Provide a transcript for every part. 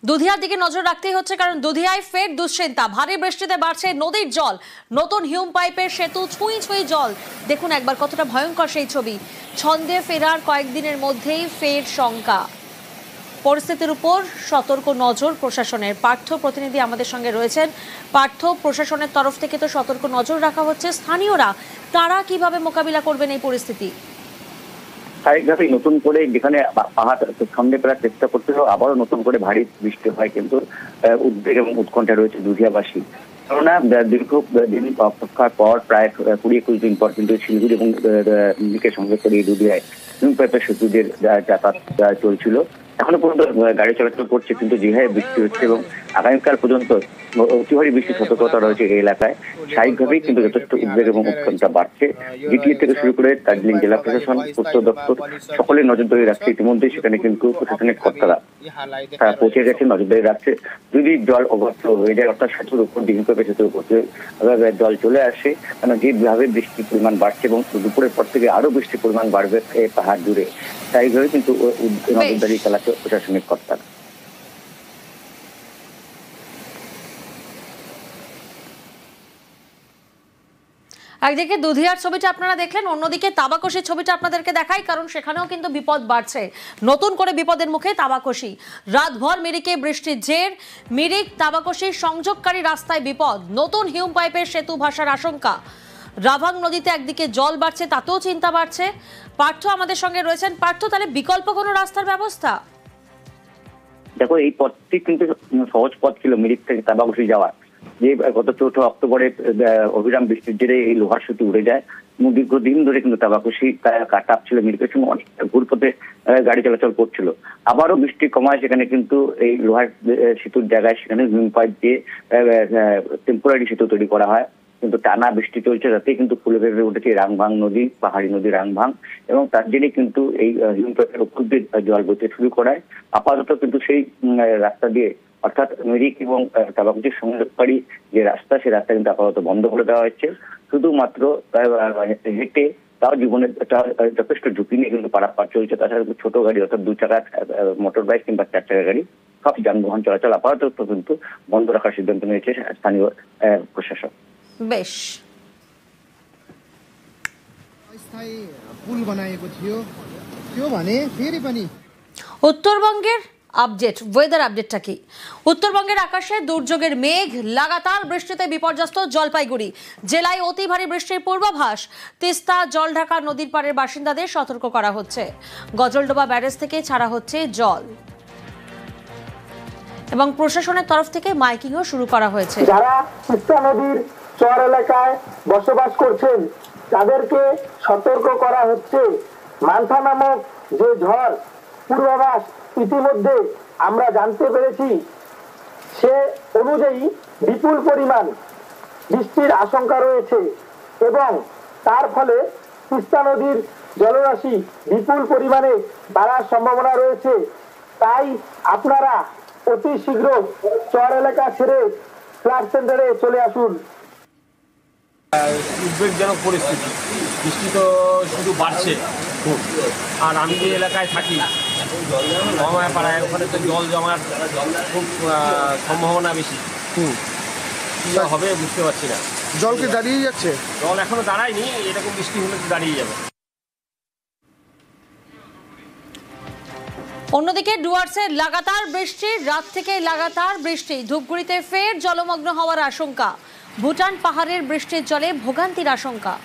দুধিয়ার দিকে নজর রাখতেই হচ্ছে, কারণ দুধিয়ায় ফের দুশ্চিন্তা। ভারী বৃষ্টিতে বাড়ছে নদীর জল। নতুন হিউম পাইপের সেতু ছুঁই ছুঁই জল। দেখুন একবার কতটা ভয়ঙ্কর সেই ছবি। ছন্দে ফেরার কয়েকদিনের মধ্যেই ফের শঙ্কা। পরিস্থিতির উপর সতর্ক নজর প্রশাসনের। পার্থ প্রতিনিধি আমাদের সঙ্গে রয়েছেন। পার্থ, প্রশাসনের তরফ থেকে তো সতর্ক নজর রাখা হচ্ছে, স্থানীয়রা তারা কিভাবে মোকাবিলা করবেন এই পরিস্থিতি? স্বাভাবিকভাবেই নতুন করে যেখানে পাহাড় ছন্দে ফেরার চেষ্টা করছিল, আবারও নতুন করে ভারী বৃষ্টি হয়, কিন্তু উদ্বেগ এবং উৎকণ্ঠা রয়েছে দুধিয়াবাসী। কেননা দীর্ঘ দিন অপেক্ষার পর, প্রায় 20-21 দিন পর কিন্তু শিলিগুড়ি এবং দিকে সঙ্গে করে দুধিয়ায় হিউম পাইপের সেতুদের যাতায়াত চলছিল। এখনো পর্যন্ত গাড়ি চলাচল করছে, কিন্তু যে হারে বৃষ্টি হচ্ছে এবং আগামীকাল পর্যন্ত অতি ভারী বৃষ্টির সতর্কতা রয়েছে এই এলাকায়, স্বাভাবিকভাবেই কিন্তু যথেষ্ট উদ্বেগ এবং উৎকণ্ঠা বাড়ছে। জিটিএ থেকে শুরু করে দার্জিলিং জেলা প্রশাসন, উত্তর দপ্তর সকলে নজরদারি রাখছে। ইতিমধ্যেই সেখানে কিন্তু প্রশাসনিক কর্তারা পৌঁছে গেছে, নজরদারি রাখছে। যদি জল ওভারফ্লো হয়ে যায়, অর্থাৎ সেতুর উপর সেতুর উপর জল চলে আসে, কারণ যেভাবে বৃষ্টির পরিমাণ বাড়ছে এবং দুপুরের পর থেকে আরো বৃষ্টির পরিমাণ বাড়বে পাহাড় জুড়ে, স্বাভাবিকভাবে কিন্তু নজরদারি চালাচ্ছে প্রশাসনিক কর্তারা। একদিকে দুধিয়ার ছবিটা আপনারা দেখলেন, অন্যদিকে তাবাকশির ছবিটা আপনাদেরকে দেখাই, কারণ সেখানেও কিন্তু বিপদ বাড়ছে। নতুন করে বিপদের মুখে তাবাকশি। রাতভর মিরিকে বৃষ্টির জের। মিরিক তাবাকশির সংযোগকারী রাস্তায় বিপদ। নতুন হিউম পাইপের সেতু ভাসার আশঙ্কা। রাভাং নদীতে একদিকে জল বাড়ছে, তাতেও চিন্তা বাড়ছে। পার্থ আমাদের সঙ্গে রয়েছেন। পার্থ, তাহলে বিকল্প কোনো রাস্তার ব্যবস্থা? দেখো, এই পথটি কিন্তু সহজ পথ ছিল মিরিক থেকে তাবাকশি যাওয়ার। যে গত 4 অক্টোবরে অবিরাম বৃষ্টির জেরে এই লোহার সেতু উড়ে যায়। দীর্ঘদিন ধরে কিন্তু তাবাকশি কাট ছিল, মিরিকের সঙ্গে অনেক ঘুরপথে গাড়ি চলাচল করছিল। আবারও বৃষ্টি কমায় সেখানে কিন্তু এই লোহার সেতুর জায়গায় সেখানে হিউম পাইপ দিয়ে টেম্পোরারি সেতু তৈরি করা হয়। কিন্তু টানা বৃষ্টি চলছে, তাতে কিন্তু ফুলে ভেবে উঠেছে রাংভাং নদী, পাহাড়ি নদী রাংভাং, এবং তার জন্য কিন্তু এই হিউম পাইপের উপর দিয়ে জল বইতে শুরু করায়। আপাতত কিন্তু সেই রাস্তা দিয়ে, অর্থাৎ মিরিক এবং তাবাকশির সংযোগকারী যে রাস্তা, সেই রাস্তা কিন্তু আপাতত বন্ধ করে দেওয়া হচ্ছে। শুধুমাত্র হেঁটে, তাও জীবনের যথেষ্ট ঝুঁকি নিয়ে কিন্তু পারাপার চলছে। তাছাড়া ছোট গাড়ি, অর্থাৎ 2 চাকা মোটর বাইক কিংবা 4 চাকা গাড়ি, সব যানবাহন চলাচল আপাতত কিন্তু বন্ধ রাখার সিদ্ধান্ত নিয়েছে স্থানীয় প্রশাসন। বেশ। উত্তরবঙ্গের আপডেট, ওয়েদার আপডেটটা কি? উত্তরবঙ্গের আকাশে দুর্যোগের মেঘ, লাগাতার বৃষ্টিতে বিপর্যস্ত জলপাইগুড়ি জেলায় অতি ভারী বৃষ্টির পূর্বাভাস। তিস্তা জলঢাকা নদীর পাড়ের বাসিন্দাদের সতর্ক করা হচ্ছে। গজলডোবা ব্যারেজ থেকে ছাড়া হচ্ছে জল এবং প্রশাসনের তরফ থেকে মাইকিংও শুরু করা হয়েছে। যারা তিস্তা নদীর চর এলাকায় বসবাস করছেন তাদেরকে সতর্ক করা হচ্ছে। মান্থা নামক যে ঝড় পূর্বাভাস ইতিমধ্যে আমরা জানতে পেরেছি, সে অনুযায়ী বিপুল পরিমাণ বৃষ্টির আশঙ্কা রয়েছে এবং তার ফলে তিস্তা নদীর জলরাশি বিপুল পরিমাণে বাড়ার সম্ভাবনা রয়েছে। তাই আপনারা অতি শীঘ্র চর এলাকা ছেড়ে ফ্লাড সেন্টারে চলে আসুন। উদ্বেগজনক পরিস্থিতি, বৃষ্টি তো শুধু বাড়ছে, আর আমি যে এলাকায় থাকি পাড়ায়, ওখানে তো জল জমার খুব সম্ভাবনা বেশি। কি হবে বুঝতে পারছি না। জল কি দাঁড়িয়ে যাচ্ছে? জল এখনো দাঁড়ায়নি, এরকম বৃষ্টি হলে তো দাঁড়িয়ে যাবে। অন্যদিকে ডুয়ার্সে লাগাতার বৃষ্টি, রাত থেকে লাগাতার বৃষ্টি। ধূপগুড়িতে ফের জলমগ্ন হওয়ার আশঙ্কা। ভুটান পাহাড়ের বৃষ্টির জলে ভোগান্তির আশঙ্কা।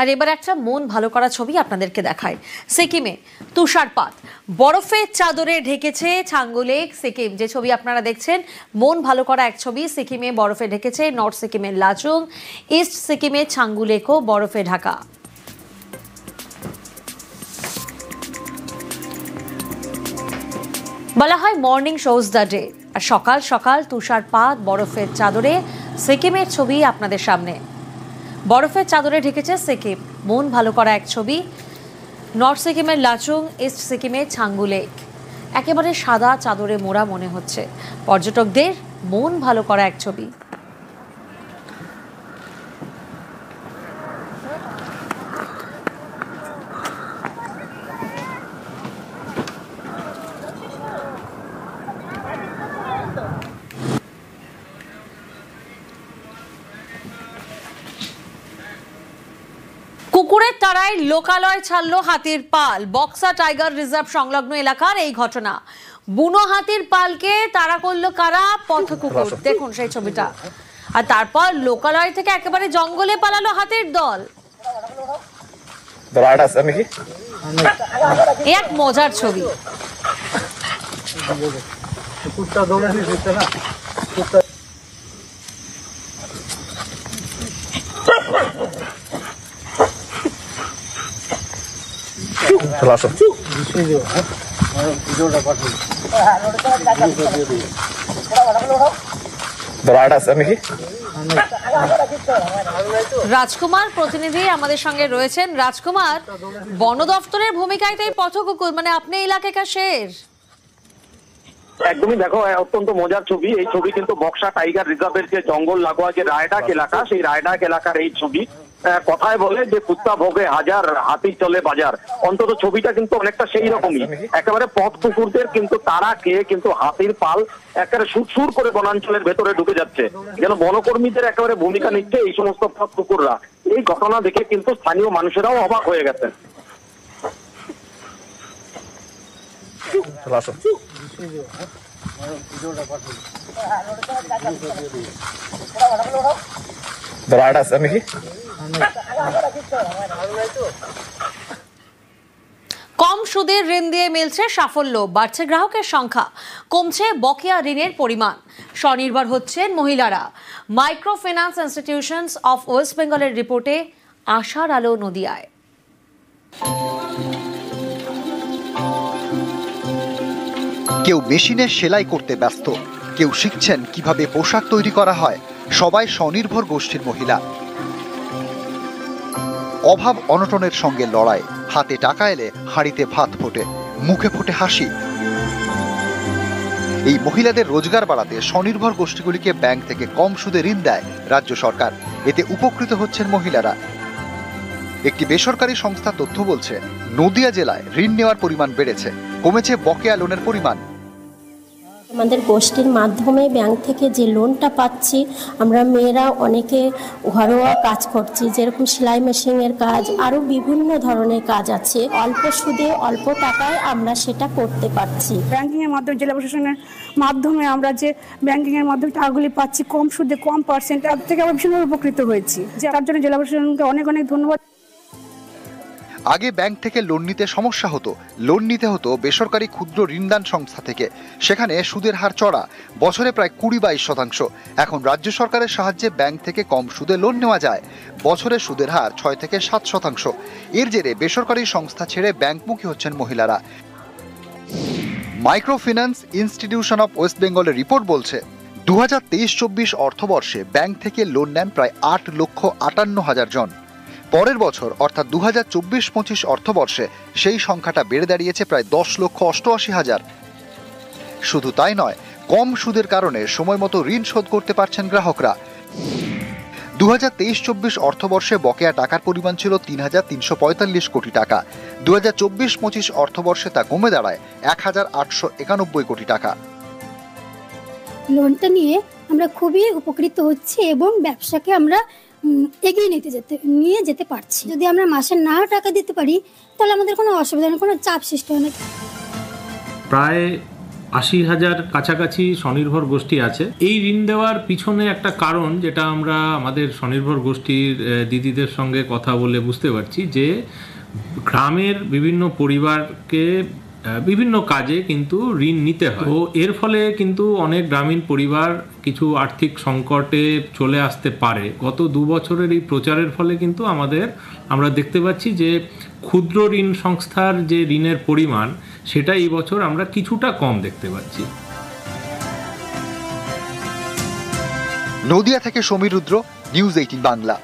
আর এবার একটা মন ভালো করা ছবি আপনাদেরকে দেখায়। সিকিমে তুষারপাত, বরফের চাদরে ঢেকেছে ছাঙ্গু লেক সিকিম। যে ছবি আপনারা দেখছেন, মন ভালো করা এক ছবি। সিকিমে বরফে ঢেকেছে নর্থ সিকিমের লাচুং, ইস্ট সিকিমে ছাঙ্গু লেকও বরফে ঢাকা। বলা হয় মর্নিং শোজ দ্য ডে। আর সকাল সকাল তুষারপাত, বরফের চাদরে সিকিমের ছবি আপনাদের সামনে। বরফের চাদরে ঢেকেছে সিকিম, মন ভালো করা এক ছবি। নর্থ সিকিমের লাচুং, ইস্ট সিকিমের ছাঙ্গু লেক একেবারে সাদা চাদরে মোড়া মনে হচ্ছে। পর্যটকদের মন ভালো করা এক ছবি। কুকুরের তাড়ায় লোকালয় ছাড়ল হাতির পাল। বক্সা টাইগার রিজার্ভ সংলগ্ন এলাকার এই ঘটনা। বুনো হাতির পালকে তাড়া করলো কারা? পথ কুকুর। দেখুন সেই ছবিটা। আর তারপর লোকালয় থেকে একেবারে জঙ্গলে পালালো হাতির দল। এক মজার ছবি। রাজকুমার প্রতিনিধি আমাদের সঙ্গে রয়েছেন। রাজকুমার, বন দফতরের ভূমিকায় তো এই পথ কুকুর, মানে আপনি এলাকার শের। একদমই, দেখো অত্যন্ত মজার ছবি। এই ছবি কিন্তু বক্সা টাইগার রিজার্ভের যে জঙ্গল লাগোয়া যে রায়ডাক এলাকা, সেই রায়ডাক এলাকার এই ছবি। কথায় বলে যে কুত্তা ভোগে হাজার, হাতি চলে বাজার। অন্তত ছবিটা কিন্তু অনেকটা সেই রকমই। একেবারে পথ কুকুরদের কিন্তু তারা খেয়ে কিন্তু হাতির পাল একেবারে সুর করে বনাঞ্চলের ভেতরে ঢুকে যাচ্ছে। যেন বনকর্মীদের একেবারে ভূমিকা নিচ্ছে এই সমস্ত পথ কুকুররা। এই ঘটনা দেখে কিন্তু স্থানীয় মানুষেরাও অবাক হয়ে গেছেন। কম সুদের ঋণ দিয়ে মিলছে সাফল্য, বাড়ছে গ্রাহকের সংখ্যা, কমছে বকেয়া ঋণের পরিমাণ, স্বনির্ভর হচ্ছেন মহিলারা। Micro finance institutions of West বেঙ্গলের রিপোর্টে আশার আলো নদিয়ায়। কেউ মেশিনে সেলাই করতে ব্যস্ত, কেউ শিখছেন কিভাবে পোশাক তৈরি করা হয়। সবাই স্বনির্ভর গোষ্ঠীর মহিলা। অভাব অনটনের সঙ্গে লড়াই। হাতে টাকা এলে হাঁড়িতে ভাত ফোটে, মুখে ফোটে হাসি। এই মহিলাদের রোজগার বাড়াতে স্বনির্ভর গোষ্ঠীগুলিকে ব্যাংক থেকে কম সুদে ঋণ দেয় রাজ্য সরকার। এতে উপকৃত হচ্ছেন মহিলারা। একটি বেসরকারি সংস্থা তথ্য বলছে, নদিয়া জেলায় ঋণ নেওয়ার পরিমাণ বেড়েছে, কমেছে বকেয়া লোনের পরিমাণ। আমাদের গোষ্ঠীর মাধ্যমে ব্যাংক থেকে যে লোনটা পাচ্ছি, আমরা মেয়েরা অনেকে ঘরোয়া কাজ করছি, যেরকম সেলাই মেশিনের কাজ, আরও বিভিন্ন ধরনের কাজ আছে। অল্প সুদে অল্প টাকায় আমরা সেটা করতে পারছি। ব্যাংকিংয়ের মাধ্যমে, জেলা প্রশাসনের মাধ্যমে আমরা যে ব্যাংকিংয়ের মাধ্যমে টাকাগুলি পাচ্ছি কম সুদে, কম পার্সেন্ট, তার থেকে আমরা ভীষণভাবে উপকৃত হয়েছি। তার জন্য জেলা প্রশাসনকে অনেক অনেক ধন্যবাদ। আগে ব্যাংক থেকে লোন নিতে সমস্যা হতো। লোন নিতে হতো বেসরকারি ক্ষুদ্র ঋণদান সংস্থা থেকে। সেখানে সুদের হার চড়া, বছরে প্রায় 20-22%। এখন রাজ্য সরকারের সাহায্যে ব্যাংক থেকে কম সুদে লোন নেওয়া যায়। বছরে সুদের হার 6 থেকে 7%। এর জেরে বেসরকারি সংস্থা ছেড়ে ব্যাংকমুখী হচ্ছেন মহিলারা। Micro finance institution of West বেঙ্গলের রিপোর্ট বলছে, 2023-24 অর্থবর্ষে ব্যাংক থেকে লোন নেন প্রায় 8,58,000 জন। পরের বছর অর্থাৎ 2024-25 অর্থবর্ষে সেই সংখ্যাটা বেড়ে দাঁড়িয়েছে প্রায় 10,88,000। শুধু তাই নয়, কম সুদের কারণে সময় মতো ঋণ শোধ করতে পারছেন গ্রাহকরা। 2023-24 অর্থবর্ষে বকেয়া টাকার পরিমাণ ছিল 3,345 কোটি টাকা। 2024-25 অর্থবর্ষে তা কমে দাঁড়ায় 1,891 কোটি টাকা। লোনটা নিয়ে আমরা খুবই উপকৃত হচ্ছি এবং ব্যবসাকে আমরা এগিয়ে নিয়ে যেতে পারছি। যদি আমরা মাসে না টাকা দিতে পারি তাহলে আমাদের কোনো অসুবিধা নেই, কোনো চাপ সৃষ্টি হয় না। প্রায় 80,000 কাছাকাছি স্বনির্ভর গোষ্ঠী আছে। এই ঋণ দেওয়ার পিছনে একটা কারণ, যেটা আমরা আমাদের স্বনির্ভর গোষ্ঠীর দিদিদের সঙ্গে কথা বলে বুঝতে পারছি, যে গ্রামের বিভিন্ন পরিবারকে বিভিন্ন কাজে কিন্তু ঋণ নিতে হয়। তো এর ফলে কিন্তু অনেক গ্রামীণ পরিবার কিছু আর্থিক সংকটে চলে আসতে পারে। গত 2 বছরের এই প্রচারের ফলে কিন্তু আমরা দেখতে পাচ্ছি যে ক্ষুদ্র ঋণ সংস্থার যে ঋণের পরিমাণ, সেটা এই বছর আমরা কিছুটা কম দেখতে পাচ্ছি। নদিয়া থেকে সমীর রুদ্র, নিউজ 18 বাংলা।